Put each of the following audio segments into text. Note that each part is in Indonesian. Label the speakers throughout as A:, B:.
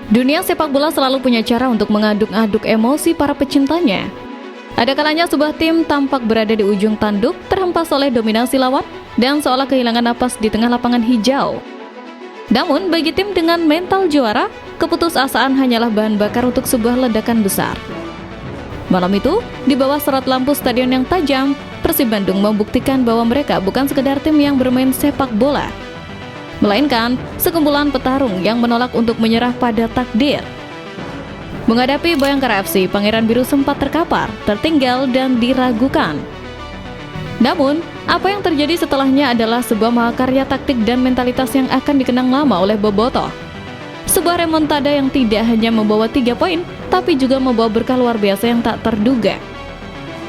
A: Dunia sepak bola selalu punya cara untuk mengaduk-aduk emosi para pecintanya. Ada kalanya sebuah tim tampak berada di ujung tanduk, terhempas oleh dominasi lawan, dan seolah kehilangan napas di tengah lapangan hijau. Namun, bagi tim dengan mental juara, keputusasaan hanyalah bahan bakar untuk sebuah ledakan besar. Malam itu, di bawah sorot lampu stadion yang tajam, Persib Bandung membuktikan bahwa mereka bukan sekedar tim yang bermain sepak bola, melainkan sekumpulan petarung yang menolak untuk menyerah pada takdir. Menghadapi Bayangkara FC, Pangeran Biru sempat terkapar, tertinggal, dan diragukan. Namun, apa yang terjadi setelahnya adalah sebuah mahakarya taktik dan mentalitas yang akan dikenang lama oleh Bobotoh. Sebuah remontada yang tidak hanya membawa 3 poin, tapi juga membawa berkah luar biasa yang tak terduga.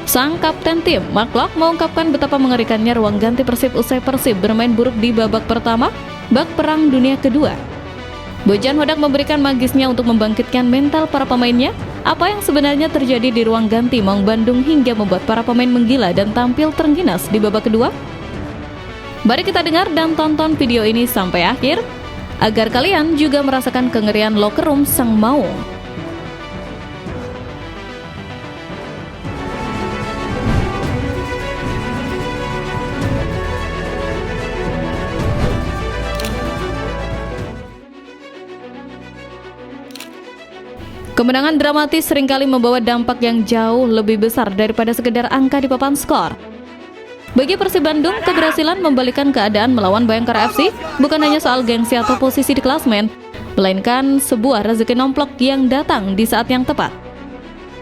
A: Sang kapten tim, Mark Locke, mengungkapkan betapa mengerikannya ruang ganti Persib usai Persib bermain buruk di babak pertama, bak Perang Dunia Kedua. Bojan Hodak memberikan magisnya untuk membangkitkan mental para pemainnya. Apa yang sebenarnya terjadi di ruang ganti Maung Bandung hingga membuat para pemain menggila dan tampil terengginas di babak kedua? Mari kita dengar dan tonton video ini sampai akhir, agar kalian juga merasakan kengerian locker room sang Maung. Kemenangan dramatis seringkali membawa dampak yang jauh lebih besar daripada sekedar angka di papan skor. Bagi Persib Bandung, keberhasilan membalikkan keadaan melawan Bayangkara FC bukan hanya soal gengsi atau posisi di klasemen, melainkan sebuah rezeki nomplok yang datang di saat yang tepat.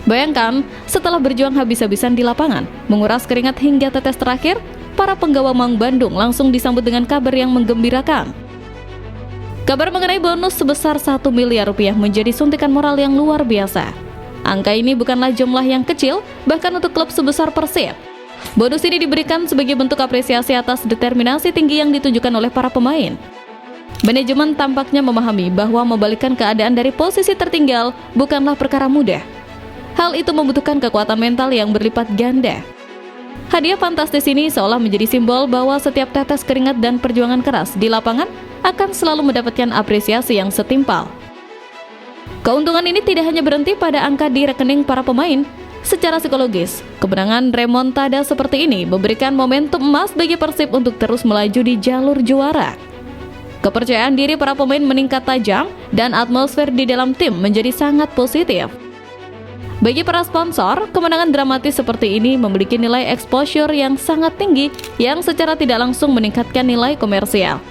A: Bayangkan, setelah berjuang habis-habisan di lapangan, menguras keringat hingga tetes terakhir, para penggawa Maung Bandung langsung disambut dengan kabar yang menggembirakan. Kabar mengenai bonus sebesar 1 miliar rupiah menjadi suntikan moral yang luar biasa. Angka ini bukanlah jumlah yang kecil, bahkan untuk klub sebesar Persib. Bonus ini diberikan sebagai bentuk apresiasi atas determinasi tinggi yang ditunjukkan oleh para pemain. Manajemen tampaknya memahami bahwa membalikkan keadaan dari posisi tertinggal bukanlah perkara mudah. Hal itu membutuhkan kekuatan mental yang berlipat ganda. Hadiah fantastis ini seolah menjadi simbol bahwa setiap tetes keringat dan perjuangan keras di lapangan akan selalu mendapatkan apresiasi yang setimpal. Keuntungan ini tidak hanya berhenti pada angka di rekening para pemain. Secara psikologis, kemenangan remontada seperti ini memberikan momentum emas bagi Persib untuk terus melaju di jalur juara. Kepercayaan diri para pemain meningkat tajam dan atmosfer di dalam tim menjadi sangat positif. Bagi para sponsor, kemenangan dramatis seperti ini memiliki nilai exposure yang sangat tinggi yang secara tidak langsung meningkatkan nilai komersial.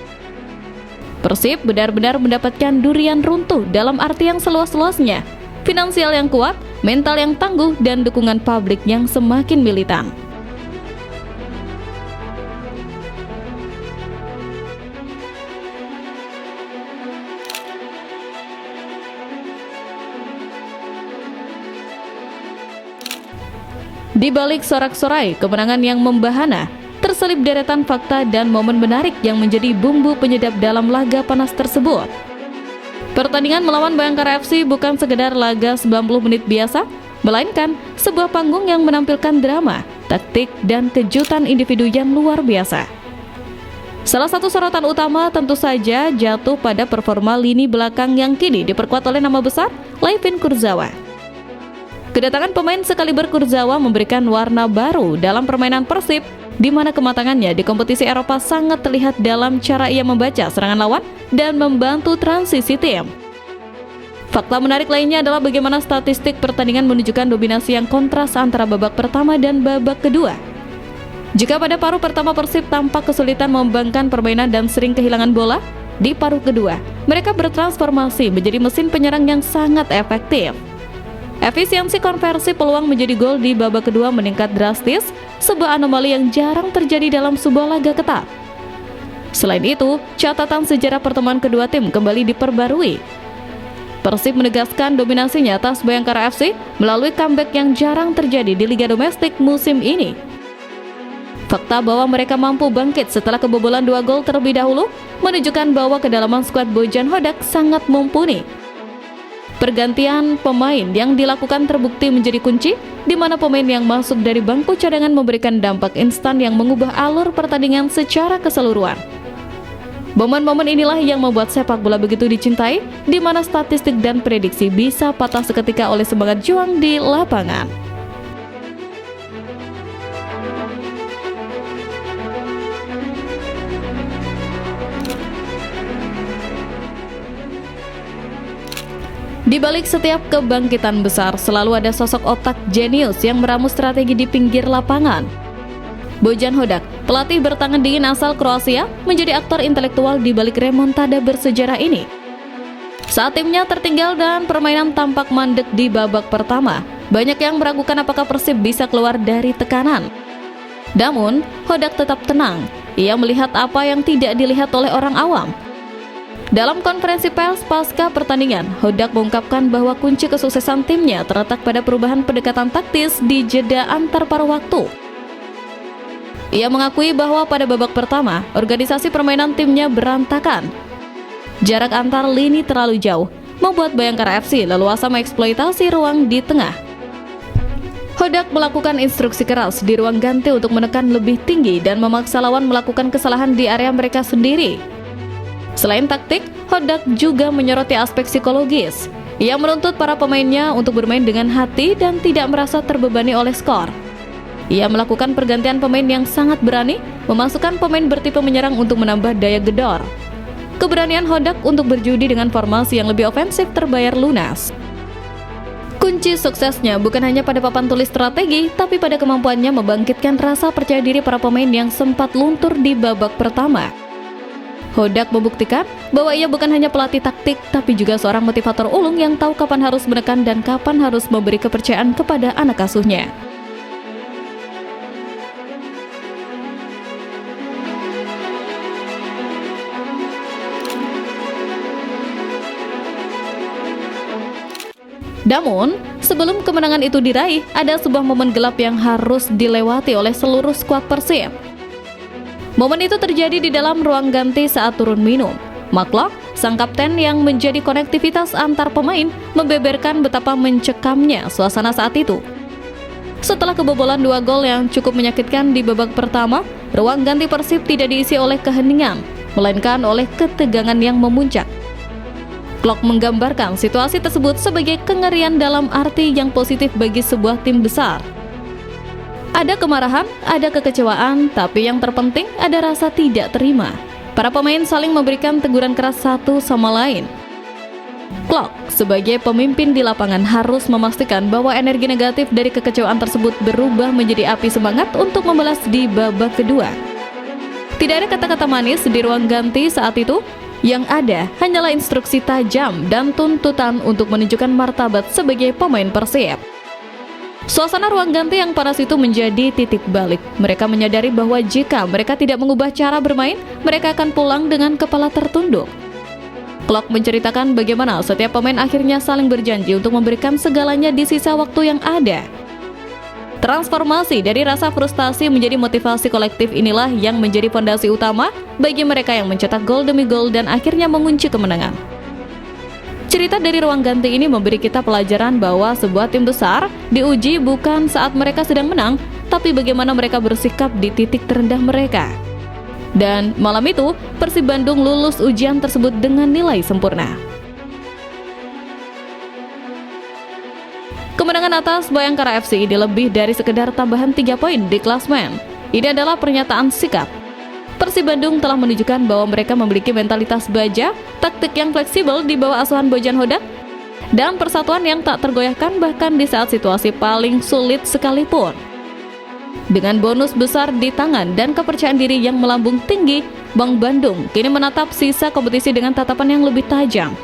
A: Persib benar-benar mendapatkan durian runtuh dalam arti yang seluas-luasnya, finansial yang kuat, mental yang tangguh, dan dukungan publik yang semakin militan. Di balik sorak-sorai kemenangan yang membahana, terselip deretan fakta dan momen menarik yang menjadi bumbu penyedap dalam laga panas tersebut. Pertandingan melawan Bayangkara FC bukan sekedar laga 90 menit biasa, melainkan sebuah panggung yang menampilkan drama, taktik, dan kejutan individu yang luar biasa. Salah satu sorotan utama tentu saja jatuh pada performa lini belakang yang kini diperkuat oleh nama besar Layvin Kurzawa. Kedatangan pemain sekaliber Kurzawa memberikan warna baru dalam permainan Persib, di mana kematangannya di kompetisi Eropa sangat terlihat dalam cara ia membaca serangan lawan dan membantu transisi tim. Fakta menarik lainnya adalah bagaimana statistik pertandingan menunjukkan dominasi yang kontras antara babak pertama dan babak kedua. Jika pada paruh pertama Persib tampak kesulitan membangkang permainan dan sering kehilangan bola, di paruh kedua mereka bertransformasi menjadi mesin penyerang yang sangat efektif. Efisiensi konversi peluang menjadi gol di babak kedua meningkat drastis, sebuah anomali yang jarang terjadi dalam sebuah laga ketat. Selain itu, catatan sejarah pertemuan kedua tim kembali diperbarui. Persib menegaskan dominasinya atas Bayangkara FC melalui comeback yang jarang terjadi di Liga Domestik musim ini. Fakta bahwa mereka mampu bangkit setelah kebobolan 2 gol terlebih dahulu menunjukkan bahwa kedalaman skuad Bojan Hodak sangat mumpuni. Pergantian pemain yang dilakukan terbukti menjadi kunci, di mana pemain yang masuk dari bangku cadangan memberikan dampak instan yang mengubah alur pertandingan secara keseluruhan. Momen-momen inilah yang membuat sepak bola begitu dicintai, di mana statistik dan prediksi bisa patah seketika oleh semangat juang di lapangan. Di balik setiap kebangkitan besar, selalu ada sosok otak jenius yang meramu strategi di pinggir lapangan. Bojan Hodak, pelatih bertangan dingin asal Kroasia, menjadi aktor intelektual di balik remontada bersejarah ini. Saat timnya tertinggal dan permainan tampak mandek di babak pertama, banyak yang meragukan apakah Persib bisa keluar dari tekanan. Namun, Hodak tetap tenang. Ia melihat apa yang tidak dilihat oleh orang awam. Dalam konferensi pers pasca pertandingan, Hodak mengungkapkan bahwa kunci kesuksesan timnya terletak pada perubahan pendekatan taktis di jeda antar paruh waktu. Ia mengakui bahwa pada babak pertama, organisasi permainan timnya berantakan. Jarak antar lini terlalu jauh, membuat Bayangkara FC leluasa mengeksploitasi ruang di tengah. Hodak melakukan instruksi keras di ruang ganti untuk menekan lebih tinggi dan memaksa lawan melakukan kesalahan di area mereka sendiri. Selain taktik, Hodak juga menyoroti aspek psikologis. Ia menuntut para pemainnya untuk bermain dengan hati dan tidak merasa terbebani oleh skor. Ia melakukan pergantian pemain yang sangat berani, memasukkan pemain bertipe menyerang untuk menambah daya gedor. Keberanian Hodak untuk berjudi dengan formasi yang lebih ofensif terbayar lunas. Kunci suksesnya bukan hanya pada papan tulis strategi, tapi pada kemampuannya membangkitkan rasa percaya diri para pemain yang sempat luntur di babak pertama. Hodak membuktikan bahwa ia bukan hanya pelatih taktik, tapi juga seorang motivator ulung yang tahu kapan harus menekan dan kapan harus memberi kepercayaan kepada anak asuhnya. Namun, sebelum kemenangan itu diraih, ada sebuah momen gelap yang harus dilewati oleh seluruh skuad Persib. Momen itu terjadi di dalam ruang ganti saat turun minum. McClough, sang kapten yang menjadi konektivitas antar pemain, membeberkan betapa mencekamnya suasana saat itu. Setelah kebobolan 2 gol yang cukup menyakitkan di babak pertama, ruang ganti Persib tidak diisi oleh keheningan, melainkan oleh ketegangan yang memuncak. Klopp menggambarkan situasi tersebut sebagai kengerian dalam arti yang positif bagi sebuah tim besar. Ada kemarahan, ada kekecewaan, tapi yang terpenting ada rasa tidak terima. Para pemain saling memberikan teguran keras satu sama lain. Klopp sebagai pemimpin di lapangan harus memastikan bahwa energi negatif dari kekecewaan tersebut berubah menjadi api semangat untuk membalas di babak kedua. Tidak ada kata-kata manis di ruang ganti saat itu. Yang ada hanyalah instruksi tajam dan tuntutan untuk menunjukkan martabat sebagai pemain Persib. Suasana ruang ganti yang panas itu menjadi titik balik. Mereka menyadari bahwa jika mereka tidak mengubah cara bermain, mereka akan pulang dengan kepala tertunduk. Klopp menceritakan bagaimana setiap pemain akhirnya saling berjanji untuk memberikan segalanya di sisa waktu yang ada. Transformasi dari rasa frustasi menjadi motivasi kolektif inilah yang menjadi fondasi utama bagi mereka yang mencetak gol demi gol dan akhirnya mengunci kemenangan. Cerita dari ruang ganti ini memberi kita pelajaran bahwa sebuah tim besar diuji bukan saat mereka sedang menang, tapi bagaimana mereka bersikap di titik terendah mereka. Dan malam itu, Persib Bandung lulus ujian tersebut dengan nilai sempurna. Kemenangan atas Bayangkara FC ini lebih dari sekedar tambahan 3 poin di klasmen. Ini adalah pernyataan sikap. Persib Bandung telah menunjukkan bahwa mereka memiliki mentalitas baja, taktik yang fleksibel di bawah asuhan Bojan Hodak, dan persatuan yang tak tergoyahkan bahkan di saat situasi paling sulit sekalipun. Dengan bonus besar di tangan dan kepercayaan diri yang melambung tinggi, Bang Bandung kini menatap sisa kompetisi dengan tatapan yang lebih tajam.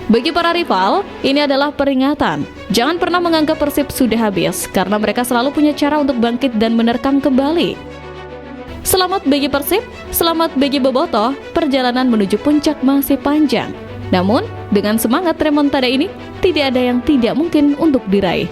A: Bagi para rival, ini adalah peringatan. Jangan pernah menganggap Persib sudah habis, karena mereka selalu punya cara untuk bangkit dan menerkam kembali. Selamat bagi Persib, selamat bagi Bobotoh, perjalanan menuju puncak masih panjang. Namun, dengan semangat remontada ini, tidak ada yang tidak mungkin untuk diraih.